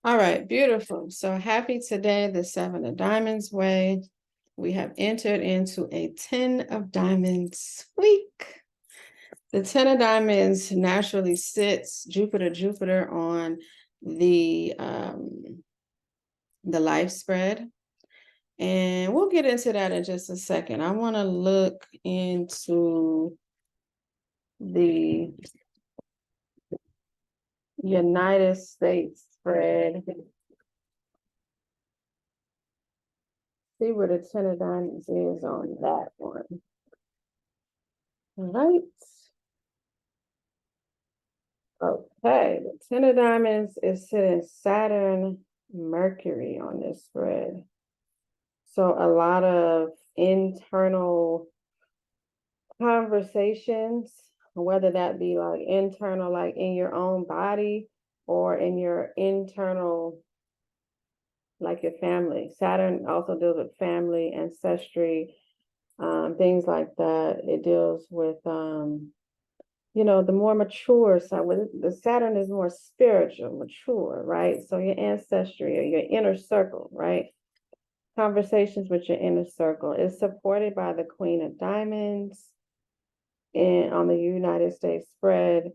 All right, beautiful. So happy today, the Seven of Diamonds way. We have entered into a 10 of Diamonds week. The 10 of Diamonds naturally sits Jupiter on the life spread. And we'll get into that in just a second. I want to look into the United States spread. See where the 10 of Diamonds is on that one. All right. Okay, the 10 of Diamonds is sitting Saturn, Mercury on this spread. So a lot of internal conversations, whether that be like internal, like in your own body, or in your internal, like your family. Saturn also deals with family, ancestry, things like that. It deals with the more mature side. The Saturn is more spiritual, mature, right? So your ancestry or your inner circle, right? Conversations with your inner circle is supported by the Queen of Diamonds and on the United States spread,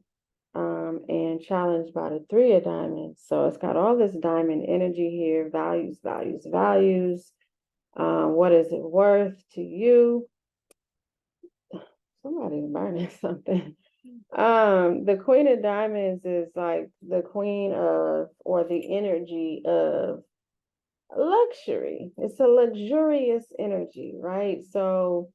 and challenged by the Three of Diamonds. So it's got all this diamond energy here, values, values, values. What is it worth to you? Somebody's burning something. The Queen of Diamonds is like the queen of, or the energy of luxury. It's a luxurious energy, right? So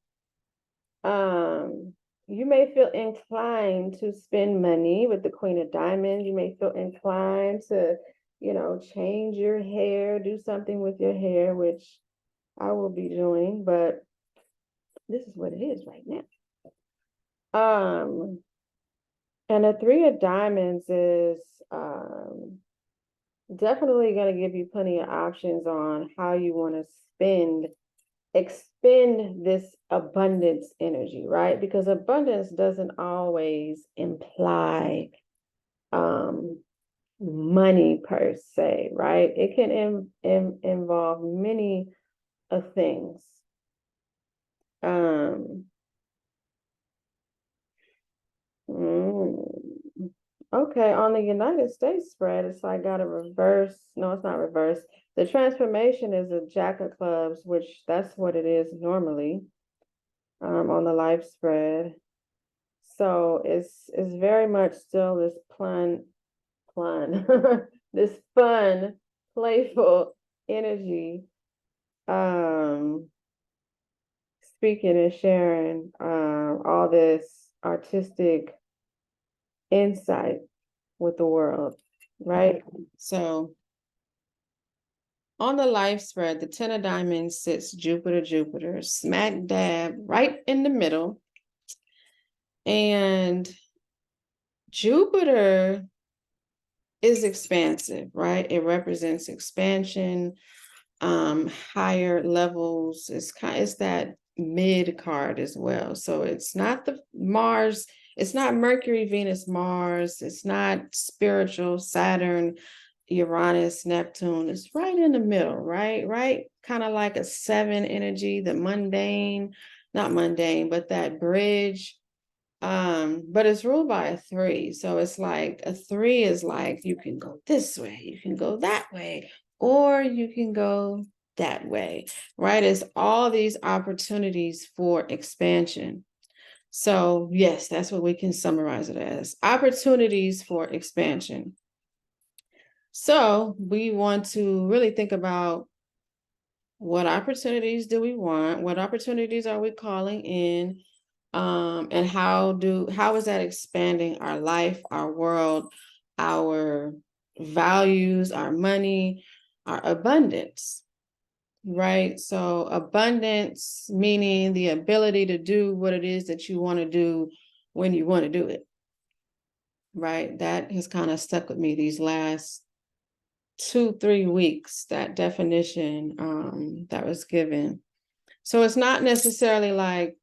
you may feel inclined to spend money with the Queen of Diamonds. You may feel inclined to, change your hair, do something with your hair, which I will be doing, but this is what it is right now. And the Three of Diamonds is definitely going to give you plenty of options on how you want to expend this abundance energy, right? Because abundance doesn't always imply money per se, right? It can involve many of things. Okay, on the United States spread, it's like got a reverse. No, it's not reverse. The transformation is a Jack of Clubs, which that's what it is normally, on the life spread. So it's very much still this this fun, playful energy. Speaking and sharing all this artistic insight with the world, right? So on the life spread, the 10 of Diamonds sits Jupiter, smack dab right in the middle. And Jupiter is expansive, right? It represents expansion, higher levels. It's that mid card as well. So it's not the Mars, it's not Mercury, Venus, Mars, it's not spiritual, Saturn, Uranus, Neptune. It's right in the middle, right? Kind of like a 7 energy, the mundane, not mundane, but that bridge. But it's ruled by a 3. So it's like a 3 is like you can go this way, you can go that way, or you can go that way, right? It's all these opportunities for expansion. So yes, that's what we can summarize it as, opportunities for expansion. So we want to really think about what opportunities do we want? What opportunities are we calling in? And how is that expanding our life, our world, our values, our money, our abundance, right? So abundance meaning the ability to do what it is that you want to do when you want to do it, right? That has kind of stuck with me these last 2-3 weeks, that definition that was given. So it's not necessarily like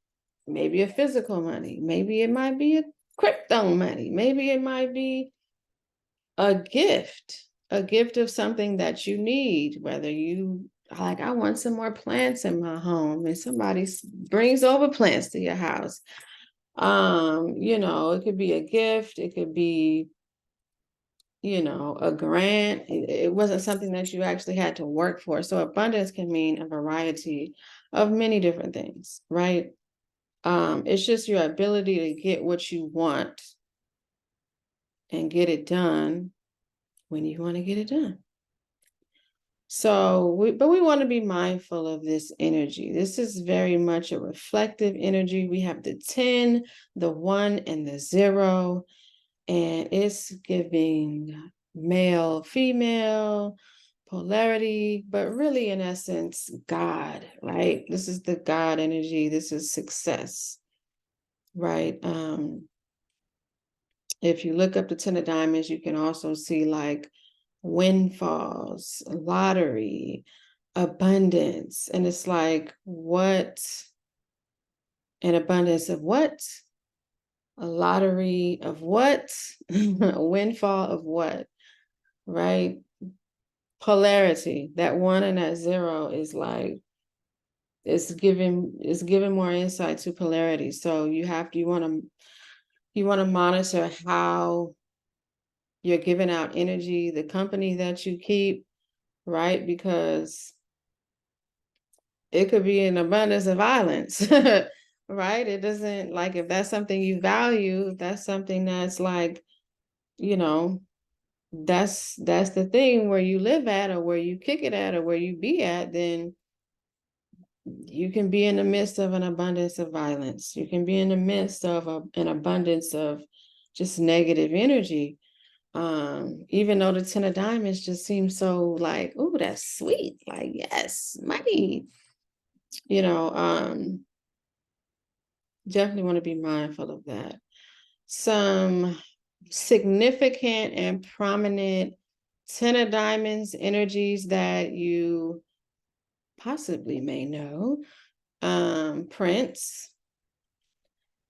maybe a physical money, maybe it might be a crypto money, maybe it might be a gift, a gift of something that you need, whether you like, I want some more plants in my home, and somebody brings over plants to your house. It could be a gift, it could be, a grant. It wasn't something that you actually had to work for. So abundance can mean a variety of many different things, right? It's just your ability to get what you want and get it done when you want to get it done. So, we want to be mindful of this energy. This is very much a reflective energy. We have the 10, the 1, and the 0, and it's giving male, female, polarity, but really in essence, God, right? This is the God energy. This is success, right? If you look up the 10 of diamonds, you can also see like windfalls, lottery, abundance. And it's like, what? An abundance of what? A lottery of what? A windfall of what? Right? Polarity. That 1 and that 0 is like, it's giving more insight to polarity. So you want to monitor how you're giving out energy, the company that you keep, right? Because it could be an abundance of violence, right? It doesn't, like, if that's something you value, if that's something that's like, that's the thing where you live at, or where you kick it at, or where you be at, then you can be in the midst of an abundance of violence. You can be in the midst of an abundance of just negative energy. Even though the 10 of diamonds just seems so like, oh, that's sweet. Like, yes, money, definitely want to be mindful of that. Some significant and prominent 10 of diamonds energies that you possibly may know. Prince.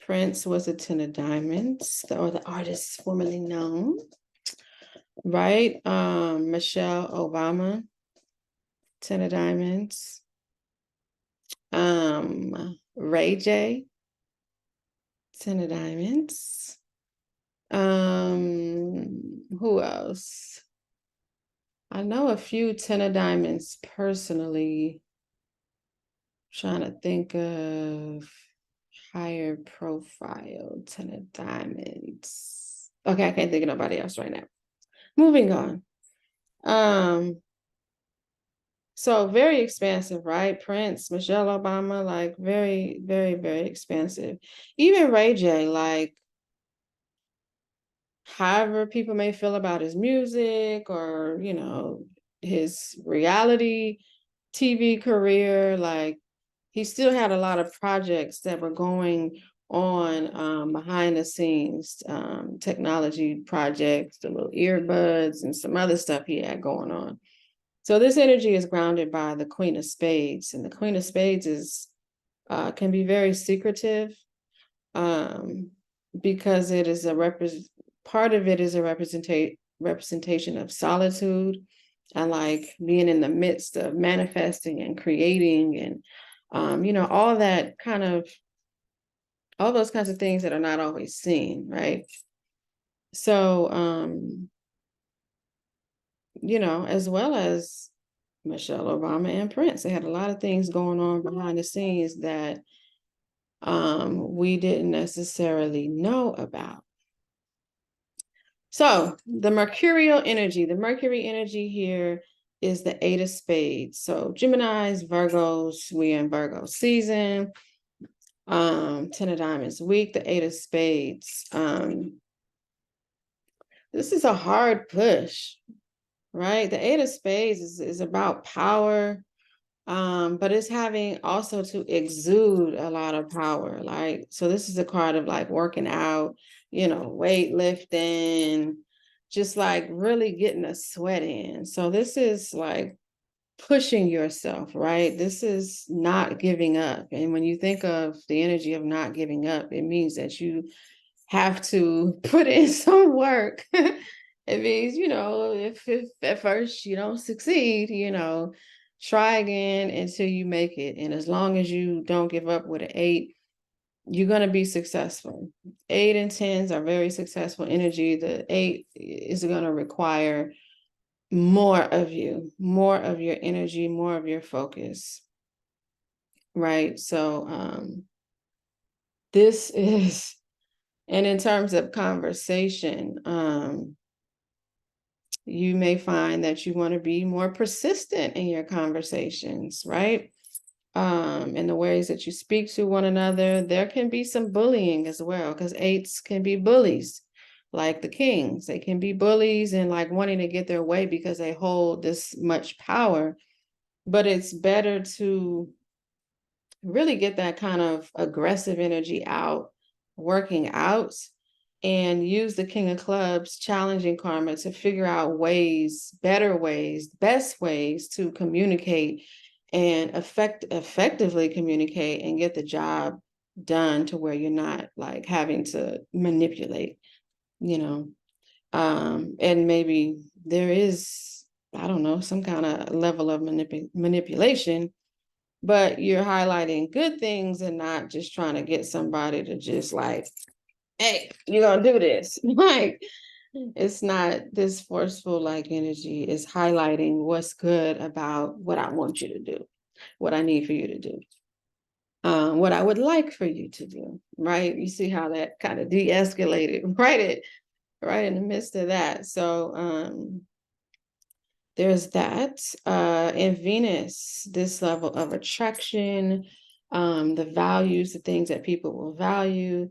Prince was a 10 of diamonds, or the artist formerly known, right? Michelle Obama, 10 of diamonds. Ray J, 10 of diamonds. Who else? I know a few 10 of diamonds personally. Trying to think of higher profile 10 of diamonds. Okay, I can't think of nobody else right now. Moving on. So very expansive, right? Prince, Michelle Obama, like very, very, very expansive. Even Ray J, like, however people may feel about his music, or, his reality TV career, like, he still had a lot of projects that were going on behind the scenes, technology projects, the little earbuds and some other stuff he had going on. So this energy is grounded by the Queen of Spades, and the Queen of Spades can be very secretive, because it is part of it is a representation of solitude, and like being in the midst of manifesting and creating, and all those kinds of things that are not always seen, right? So as well as Michelle Obama and Prince, they had a lot of things going on behind the scenes that we didn't necessarily know about. So the mercurial energy, here is the 8 of Spades. So Geminis, Virgos, we in Virgo season. 10 of Diamonds week, the 8 of Spades. This is a hard push, right? The 8 of Spades is about power, but it's having also to exude a lot of power. Like, so this is a card of like working out, weightlifting, just like really getting a sweat in. So this is like pushing yourself, right? This is not giving up. And when you think of the energy of not giving up, it means that you have to put in some work It means, if at first you don't succeed, try again until you make it. And as long as you don't give up with an 8, you're going to be successful. 8 and 10s are very successful energy. The 8 is going to require more of you, more of your energy, more of your focus. Right. So this is, and in terms of conversation, you may find that you want to be more persistent in your conversations, right? In the ways that you speak to one another. There can be some bullying as well, because 8s can be bullies, like the kings. They can be bullies and like wanting to get their way because they hold this much power. But it's better to really get that kind of aggressive energy out, working out, and use the King of Clubs challenging karma to figure out ways, better ways, best ways to communicate and effectively communicate and get the job done to where you're not like having to manipulate, and maybe there is, I don't know, some kind of level of manipulation, but you're highlighting good things and not just trying to get somebody to just like, hey, you're gonna do this. Like, it's not this forceful like energy. Is highlighting what's good about what I want you to do, what I need for you to do, what I would like for you to do. Right? You see how that kind of de-escalated right in the midst of that. So there's that. In Venus, this level of attraction, the values, the things that people will value,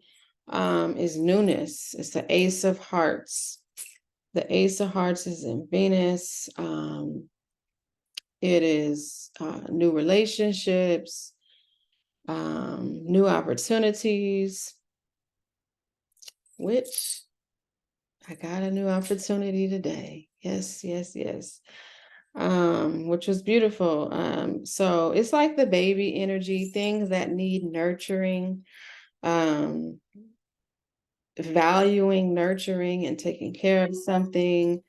is newness. It's the Ace of Hearts. The Ace of Hearts is in Venus. It is new relationships, new opportunities, which I got a new opportunity today. Yes, yes, yes. Which was beautiful. So it's like the baby energy, things that need nurturing, um, valuing nurturing and taking care of something,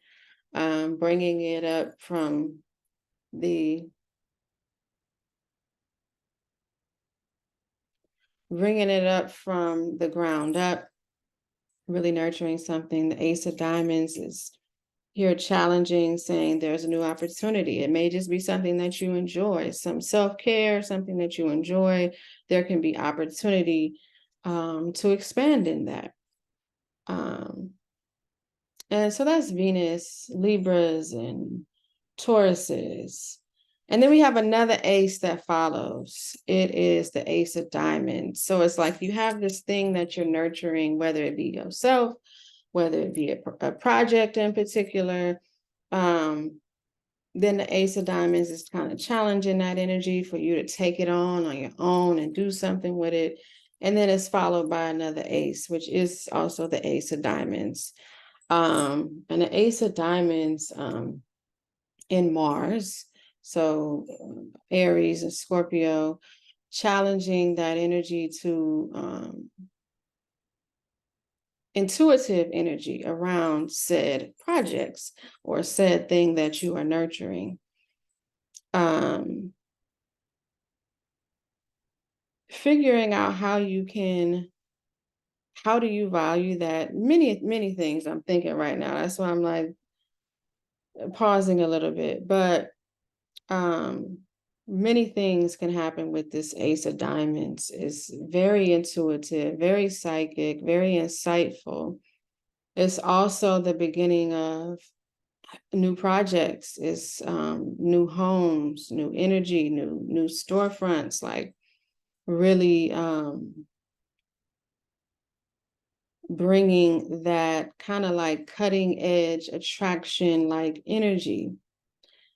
bringing it up from the ground up, really nurturing something. The Ace of Diamonds is here challenging, saying there's a new opportunity. It may just be something that you enjoy, some self-care, something that you enjoy. There can be opportunity to expand in that. And so that's Venus, Libras, and Tauruses. And then we have another ace that follows. It is the Ace of Diamonds. So it's like you have this thing that you're nurturing, whether it be yourself, whether it be a project in particular. Then the Ace of Diamonds is kind of challenging that energy for you to take it on your own and do something with it. And then it's followed by another ace, which is also the Ace of Diamonds. And the Ace of Diamonds in Mars, so Aries and Scorpio, challenging that energy to intuitive energy around said projects or said thing that you are nurturing. Figuring out how do you value that? Many things I'm thinking right now. That's why I'm like pausing a little bit, but many things can happen with this Ace of Diamonds. It's very intuitive, very psychic, very insightful. It's also the beginning of new projects. It's new homes, new energy, new storefronts, like really bringing that kind of like cutting edge attraction like energy.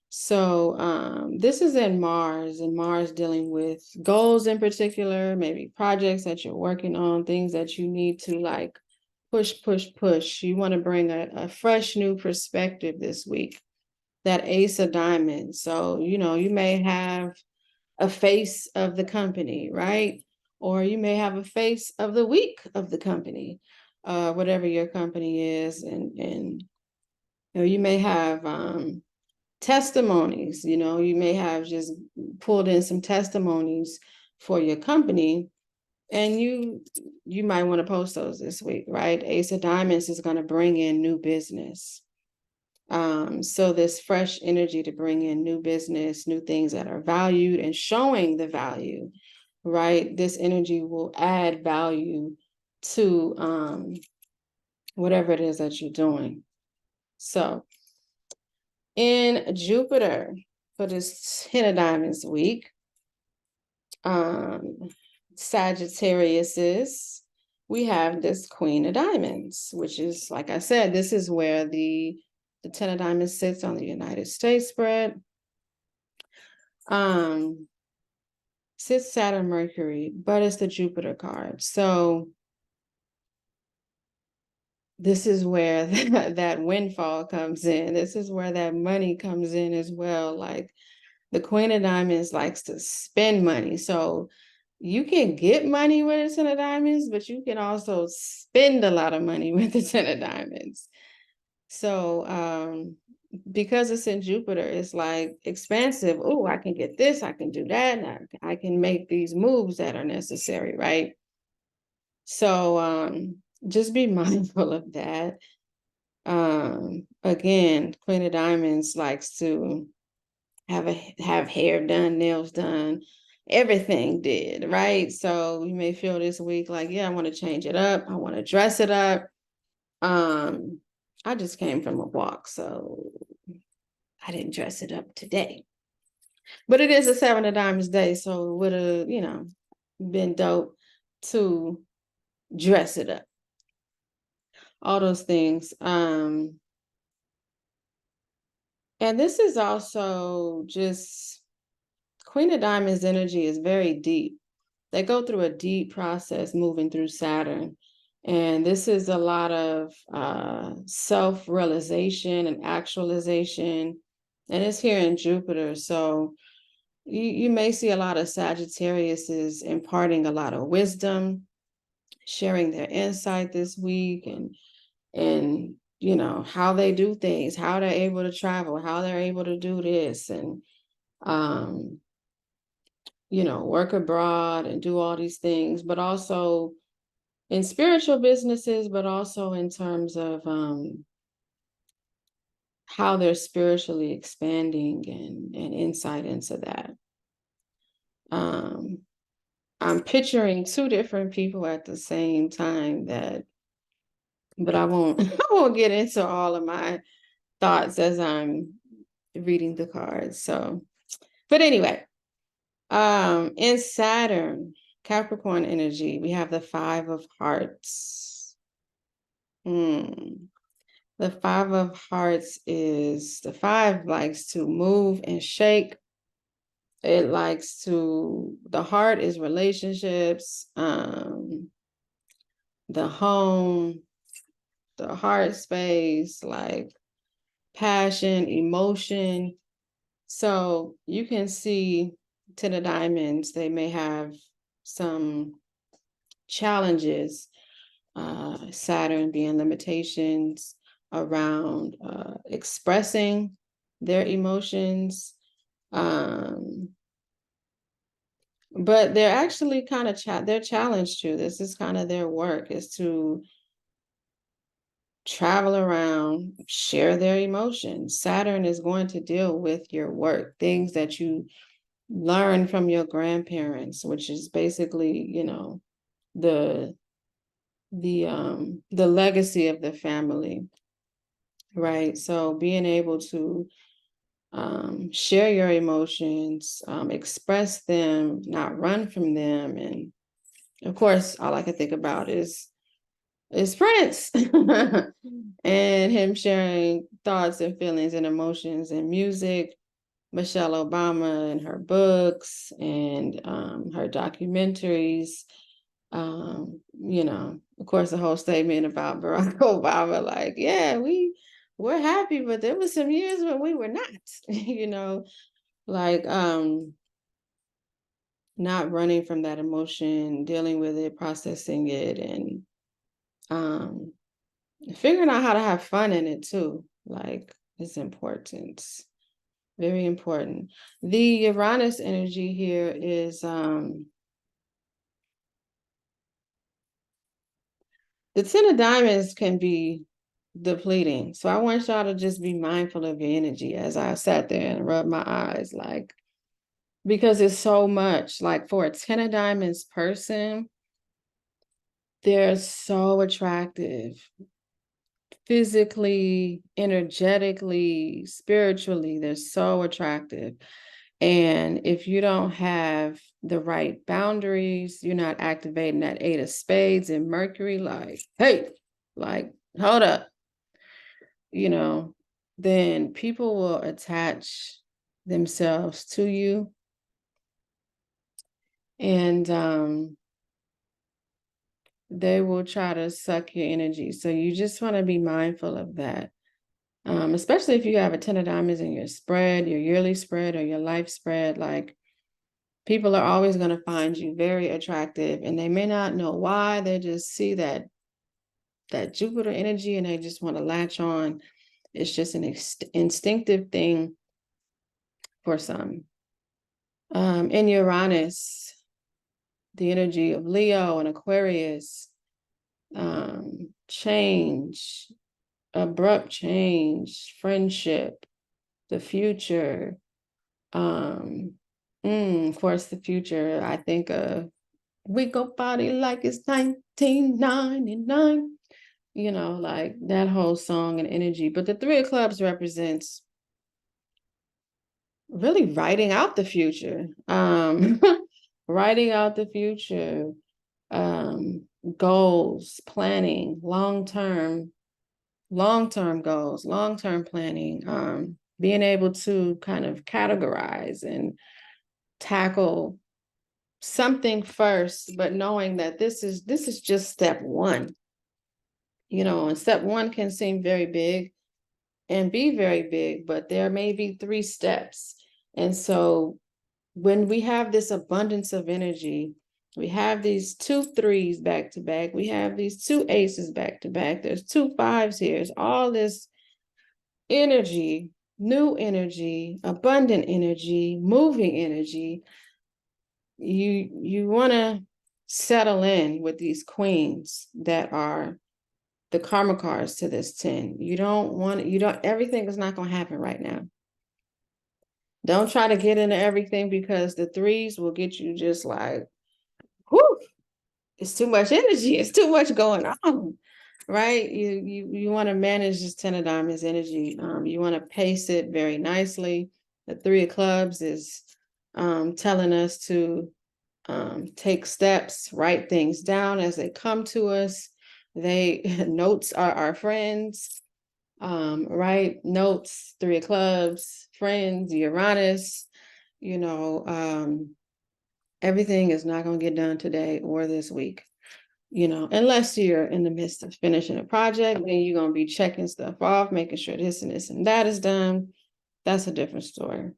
So this is in Mars, and Mars dealing with goals in particular, maybe projects that you're working on, things that you need to like push, push, push. You want to bring a fresh new perspective this week. That Ace of Diamonds. So, you may have a face of the company, right? Or you may have a face of the week of the company, whatever your company is. And You may have testimonies, you may have just pulled in some testimonies for your company, and you might want to post those this week, right? Ace of Diamonds is going to bring in new business. So this fresh energy to bring in new business, new things that are valued and showing the value, right? This energy will add value to whatever it is that you're doing. So in Jupiter for this 10 of Diamonds week, Sagittarius, we have this Queen of Diamonds, which is, like I said, this is where the 10 of Diamonds sits on the United States spread. Sits Saturn, Mercury, but it's the Jupiter card. So this is where that windfall comes in. This is where that money comes in as well. Like the Queen of Diamonds likes to spend money. So you can get money with a 10 of Diamonds, but you can also spend a lot of money with the 10 of Diamonds. So because it's in Jupiter, it's like expansive. Oh, I can get this, I can do that, and I can make these moves that are necessary, right? So just be mindful of that. Again, Queen of Diamonds likes to have hair done, nails done, everything did, right? So you may feel this week like, yeah, I want to change it up. I want to dress it up. I just came from a walk, so I didn't dress it up today. But it is a 7 of Diamonds day, so it would have, been dope to dress it up. All those things. And this is also just Queen of Diamonds energy is very deep. They go through a deep process moving through Saturn. And this is a lot of self-realization and actualization. And it's here in Jupiter. So you may see a lot of Sagittariuses imparting a lot of wisdom, sharing their insight this week, and how they do things, how they're able to travel, how they're able to do this, and work abroad and do all these things, but also in spiritual businesses, but also in terms of how they're spiritually expanding and insight into that. I'm picturing two different people at the same time but I won't I won't get into all of my thoughts as I'm reading the cards. But anyway, in Saturn, Capricorn energy, we have the 5 of Hearts. The 5 of Hearts is, the 5 likes to move and shake. It likes to, the heart is relationships, the home, the heart space, like passion, emotion. So you can see 10 of Diamonds, they may have some challenges, Saturn being limitations around expressing their emotions. But they're actually kind of they're challenged to. This is kind of their work, is to travel around, share their emotions. Saturn is going to deal with your work, things that you learn from your grandparents, which is basically, the legacy of the family, right? So being able to share your emotions, express them, not run from them. And of course, all I can think about is Prince and him sharing thoughts and feelings and emotions and music. Michelle Obama and her books and her documentaries. Of course, the whole statement about Barack Obama, like, yeah, we're happy, but there was some years when we were not, like not running from that emotion, dealing with it, processing it, and figuring out how to have fun in it too. Like, it's important. Very important. The Uranus energy here is the 10 of diamonds can be depleting. So I want y'all to just be mindful of your energy as I sat there and rubbed my eyes, like, because it's so much. Like, for a 10 of diamonds person, they're so attractive physically, energetically, spiritually. They're so attractive. And if you don't have the right boundaries, you're not activating that 8 of spades and Mercury, like, hey, like, hold up, then people will attach themselves to you. And they will try to suck your energy. So you just want to be mindful of that. Especially if you have a 10 of diamonds in your spread, your yearly spread or your life spread, like, people are always going to find you very attractive, and they may not know why. They just see that Jupiter energy and they just want to latch on. It's just an instinctive thing for some. In Uranus, the energy of Leo and Aquarius, change, abrupt change, friendship, the future. Of course, the future, I think of we go party like it's 1999, like that whole song and energy. But the 3 of clubs represents really writing out the future, writing out the future, goals, planning, long-term goals, long-term planning, being able to kind of categorize and tackle something first, but knowing that this is just step one, and step one can seem very big and be very big, but there may be 3 steps. And so when we have this abundance of energy, we have these 2 3s back to back, we have these 2 aces back to back, there's 2 5s here, it's all this energy, new energy, abundant energy, moving energy. You want to settle in with these queens that are the karma cards to this 10. Everything is not going to happen right now. Don't try to get into everything, because the 3s will get you just like, whew, it's too much energy. It's too much going on, right? You want to manage this 10 of diamonds energy. You want to pace it very nicely. The 3 of clubs is telling us to take steps, write things down as they come to us. Notes are our friends, right? Notes, 3 of clubs, friends, Uranus, everything is not going to get done today or this week, unless you're in the midst of finishing a project, then you're going to be checking stuff off, making sure this and this and that is done. That's a different story.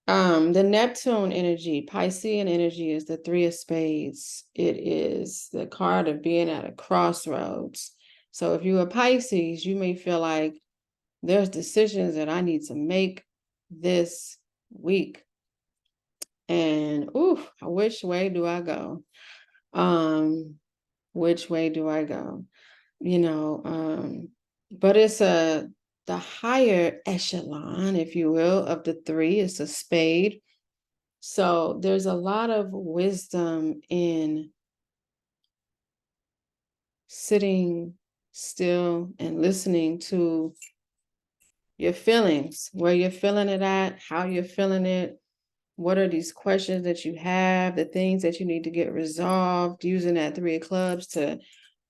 The Neptune energy, Piscean energy, is the 3 of spades. It is the card of being at a crossroads. So if you're a Pisces, you may feel like there's decisions that I need to make this week. And which way do I go? Which way do I go? But it's the higher echelon, if you will, of the 3 is a spade. So there's a lot of wisdom in sitting still and listening to your feelings, where you're feeling it at, how you're feeling it. What are these questions that you have, the things that you need to get resolved, using that 3 of clubs to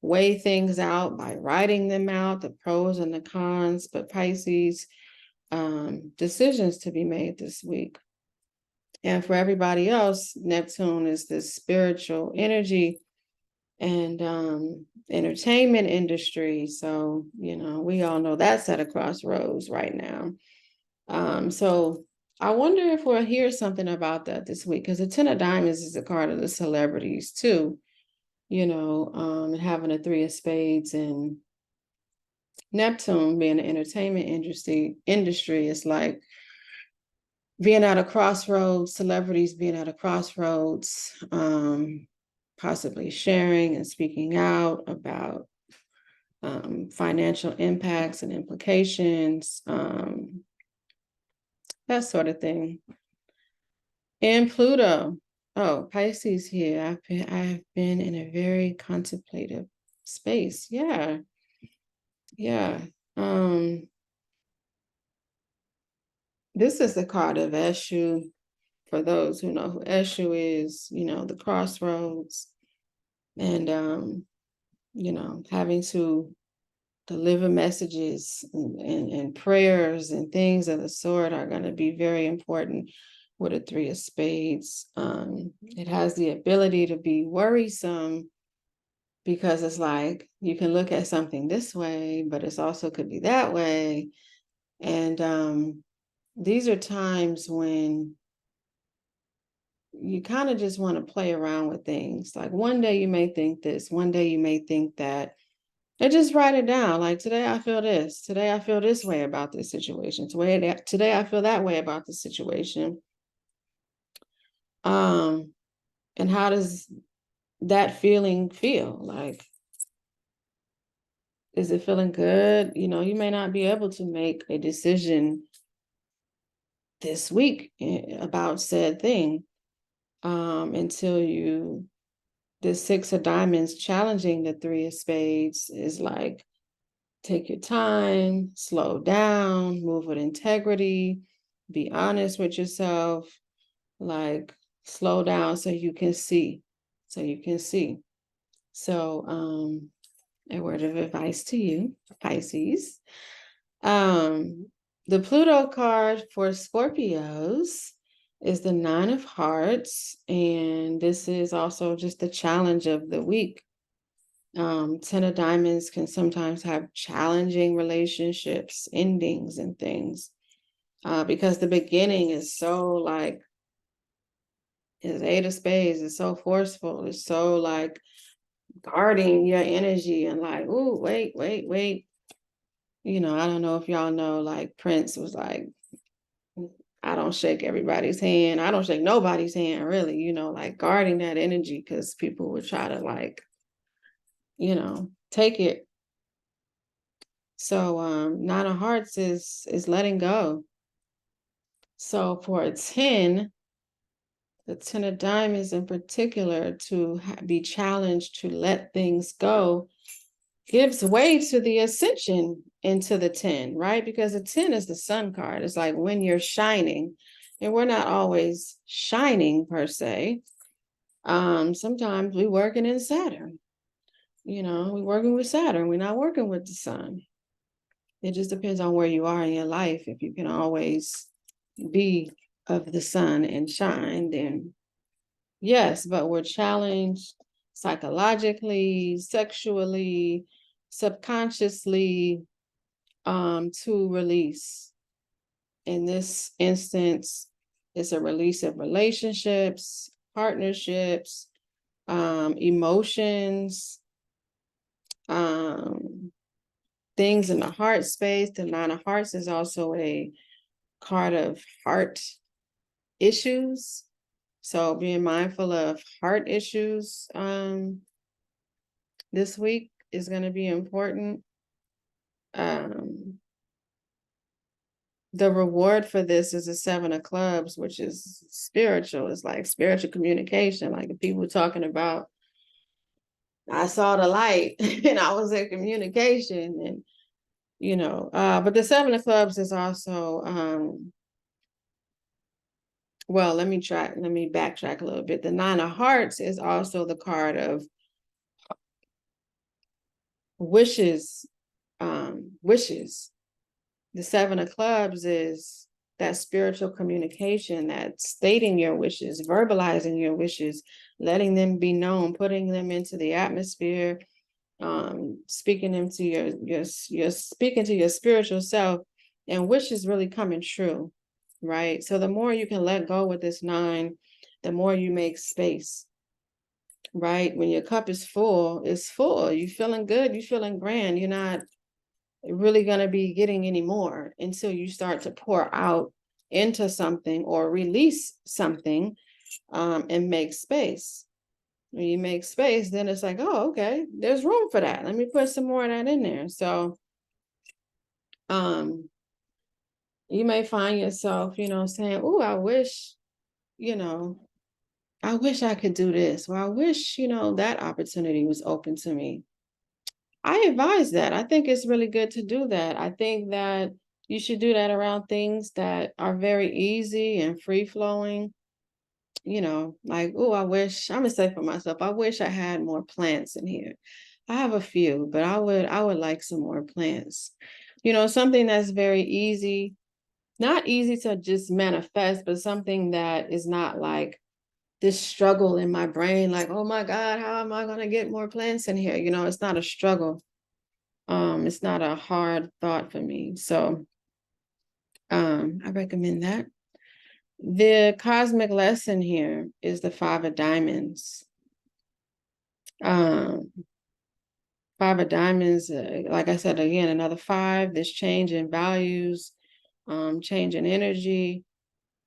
weigh things out by writing them out, the pros and the cons. But Pisces, decisions to be made this week. And for everybody else, Neptune is this spiritual energy and entertainment industry. So, we all know that's at a crossroads right now. So I wonder if we'll hear something about that this week, because the 10 of diamonds is a card of the celebrities too, and having a 3 of spades and Neptune being the entertainment industry is like being at a crossroads, celebrities being at a crossroads, possibly sharing and speaking out about financial impacts and implications, that sort of thing. And Pluto, oh, Pisces here. I've been in a very contemplative space. Yeah. This is the card of Eshu. For those who know who Eshu is, the crossroads, and having to deliver messages and prayers and things of the sort are going to be very important with a 3 of spades. It has the ability to be worrisome because it's like you can look at something this way, but it also could be that way. And these are times when you kind of just want to play around with things. Like one day you may think this, one day you may think that, and just write it down. Like today I feel this, today I feel this way about this situation. Today I feel that way about this situation. And how does that feeling feel? Like, is it feeling good? You may not be able to make a decision this week about said thing until the 6 of diamonds challenging the 3 of spades is like, take your time, slow down, move with integrity, be honest with yourself, like slow down so you can see. So a word of advice to you, Pisces. The Pluto card for Scorpios is the 9 of Hearts, and this is also just the challenge of the week. 10 of Diamonds can sometimes have challenging relationships, endings, and things, because the beginning is so like, his 8 of Spades is so forceful. It's so like guarding your energy and like, oh, wait. I don't know if y'all know, like Prince was like, I don't shake everybody's hand. I don't shake nobody's hand, really, like guarding that energy because people would try to like, take it. So 9 of Hearts is letting go. So for a 10, the 10 of Diamonds in particular, to be challenged to let things go gives way to the ascension into the 10, right? Because the 10 is the sun card. It's like when you're shining, and we're not always shining per se. Sometimes we're working in Saturn. We're working with Saturn. We're not working with the sun. It just depends on where you are in your life. If you can always be of the sun and shine, then yes, but we're challenged psychologically, sexually, subconsciously, to release. In this instance, it's a release of relationships, partnerships, emotions, things in the heart space. The 9 of Hearts is also a card of heart issues. So being mindful of heart issues this week is going to be important. The reward for this is a 7 of Clubs, which is spiritual. It's like spiritual communication, like the people talking about, I saw the light and I was in communication, and but the 7 of Clubs is also well, let me backtrack a little bit. The 9 of Hearts is also the card of wishes. The 7 of Clubs is that spiritual communication, that stating your wishes, verbalizing your wishes, letting them be known, putting them into the atmosphere, speaking them to your speaking to your spiritual self, and wishes really coming true, right? So the more you can let go with this 9, the more you make space, right? When your cup is full, it's full. You're feeling good, you're feeling grand. really going to be getting any more until you start to pour out into something or release something, and make space. When you make space, then it's like, oh, okay, there's room for that. Let me put some more of that in there. So you may find yourself, saying, oh, I wish, I wish I could do this. Well, I wish, that opportunity was open to me. I advise that. I think it's really good to do that. I think that you should do that around things that are very easy and free flowing. Like, oh, I'm gonna say for myself, I wish I had more plants in here. I have a few, but I would like some more plants. Something that's very easy, not easy to just manifest, but something that is not like this struggle in my brain, like, oh my God, how am I gonna get more plants in here? It's not a struggle. It's not a hard thought for me. So I recommend that. The cosmic lesson here is the Five of Diamonds. Five of Diamonds, like I said, again, another five, this change in values, change in energy,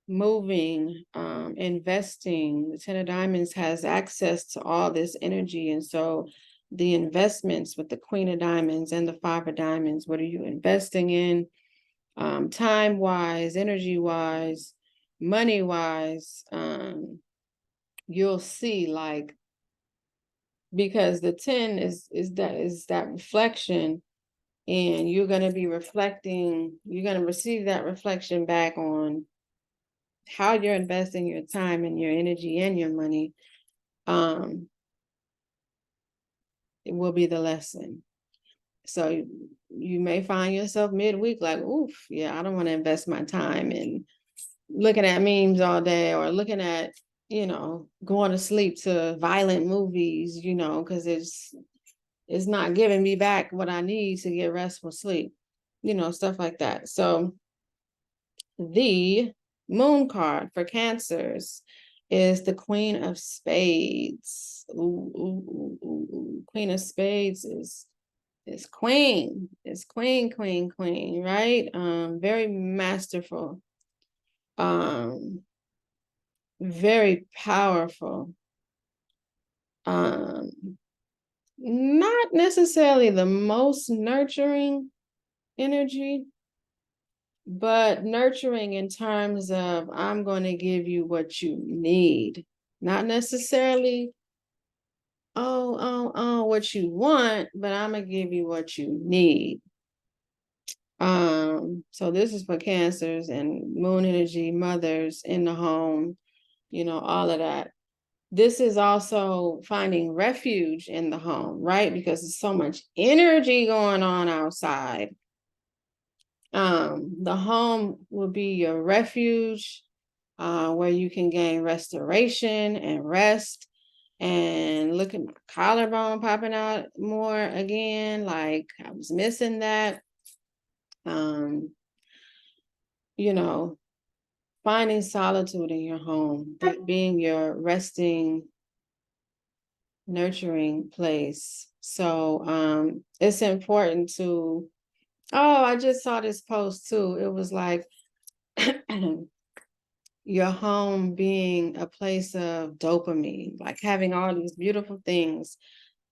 moving, investing. The Ten of Diamonds has access to all this energy. And so the investments with the Queen of Diamonds and the Five of Diamonds, what are you investing in? Time-wise, energy-wise, money-wise, you'll see, like, because the 10 is that reflection, and you're going to be reflecting, you're going to receive that reflection back on how you're investing your time and your energy and your money. It will be the lesson. So you may find yourself midweek like, oof, yeah, I don't want to invest my time in looking at memes all day, or looking at, going to sleep to violent movies, because it's not giving me back what I need to get restful sleep, stuff like that. So the moon card for Cancers is the Queen of Spades. Ooh, ooh, ooh, ooh. Queen of Spades is queen. It's queen, right? Very masterful. Very powerful. Not necessarily the most nurturing energy, but nurturing in terms of, I'm going to give you what you need, not necessarily what you want, but I'm gonna give you what you need. So this is for Cancers and moon energy, mothers in the home, all of that. This is also finding refuge in the home, right? Because there's so much energy going on outside. The home will be your refuge, where you can gain restoration and rest. And look at my collarbone popping out more again, like I was missing that. Finding solitude in your home, that being your resting, nurturing place. So it's important to, I just saw this post too. It was like your home being a place of dopamine, like having all these beautiful things,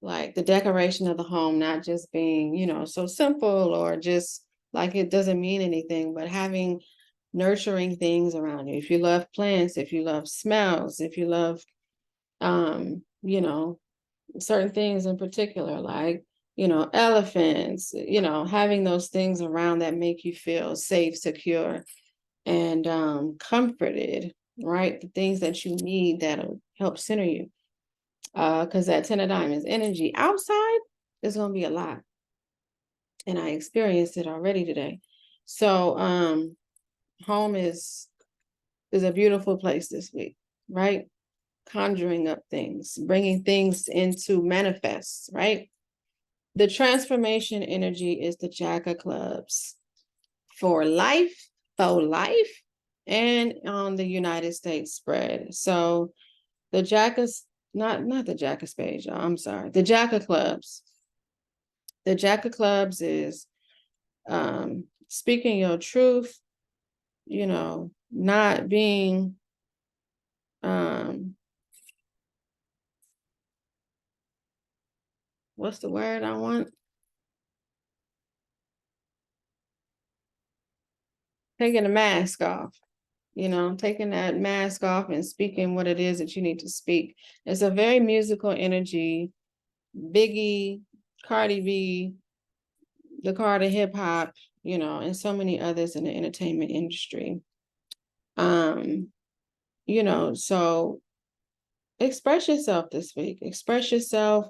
like the decoration of the home, not just being, so simple, or just like it doesn't mean anything, but having nurturing things around you. If you love plants, if you love smells, if you love, certain things in particular, like, elephants, having those things around that make you feel safe, secure, and comforted, right? The things that you need that'll help center you. Because that Ten of Diamonds energy outside is going to be a lot. And I experienced it already today. So home is a beautiful place this week, right? Conjuring up things, bringing things into manifest, right? The transformation energy is the Jack of Clubs for life, and on the United States spread. So the Jack of, not the Jack of Spades, y'all, I'm sorry. The Jack of Clubs. The Jack of Clubs is speaking your truth, you know, not being what's the word I want? Taking the mask off, you know, taking that mask off and speaking what it is that you need to speak. It's a very musical energy. Biggie, Cardi B, the Carter hip hop, you know, and so many others in the entertainment industry. You know, so express yourself this week. Express yourself.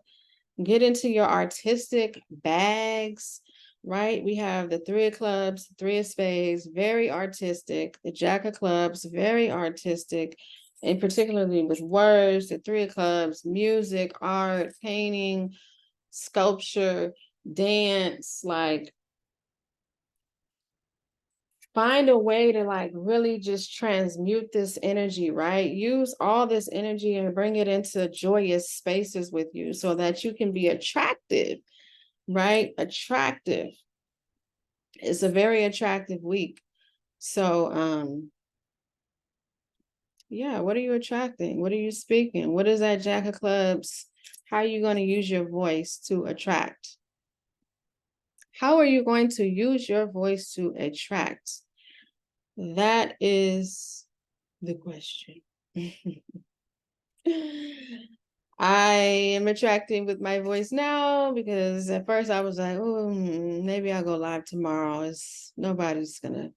Get into your artistic bags, right? We have the three of clubs, three of spades, very artistic. The jack of clubs, very artistic, and particularly with words, the three of clubs, music, art, painting, sculpture, dance, like find a way to like really just transmute this energy, right? Use all this energy and bring it into joyous spaces with you so that you can be attractive, right? Attractive. It's a very attractive week. So yeah, what are you attracting? What are you speaking? What is that jack of clubs? How are you going to use your voice to attract? How are you going to use your voice to attract? That is the question. I am attracting with my voice now because at first I was like, oh, maybe I'll go live tomorrow. Nobody's gonna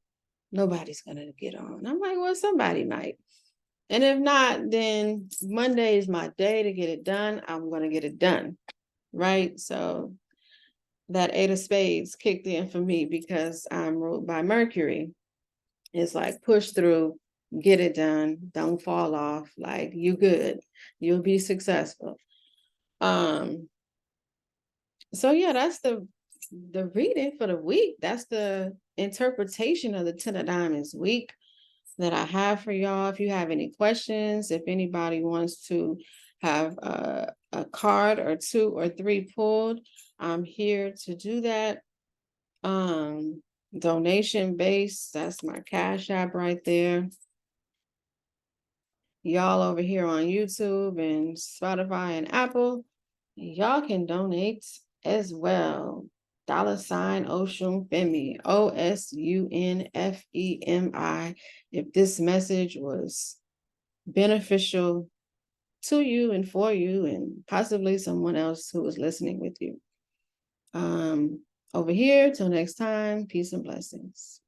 get on. I'm like, well, somebody might. And if not, then Monday is my day to get it done. I'm gonna get it done. Right. So that 8 of spades kicked in for me because I'm ruled by Mercury. It's like push through, get it done, don't fall off, like you good, you'll be successful. So yeah, that's the reading for the week. That's the interpretation of the 10 of Diamonds week that I have for y'all. If you have any questions, if anybody wants to have a card or 2 or 3 pulled, I'm here to do that. Donation base, that's my Cash App right there. Y'all over here on YouTube and Spotify and Apple, y'all can donate as well. $ Osunfemi, Osunfemi. If this message was beneficial to you and for you and possibly someone else who was listening with you. Over here, till next time, peace and blessings.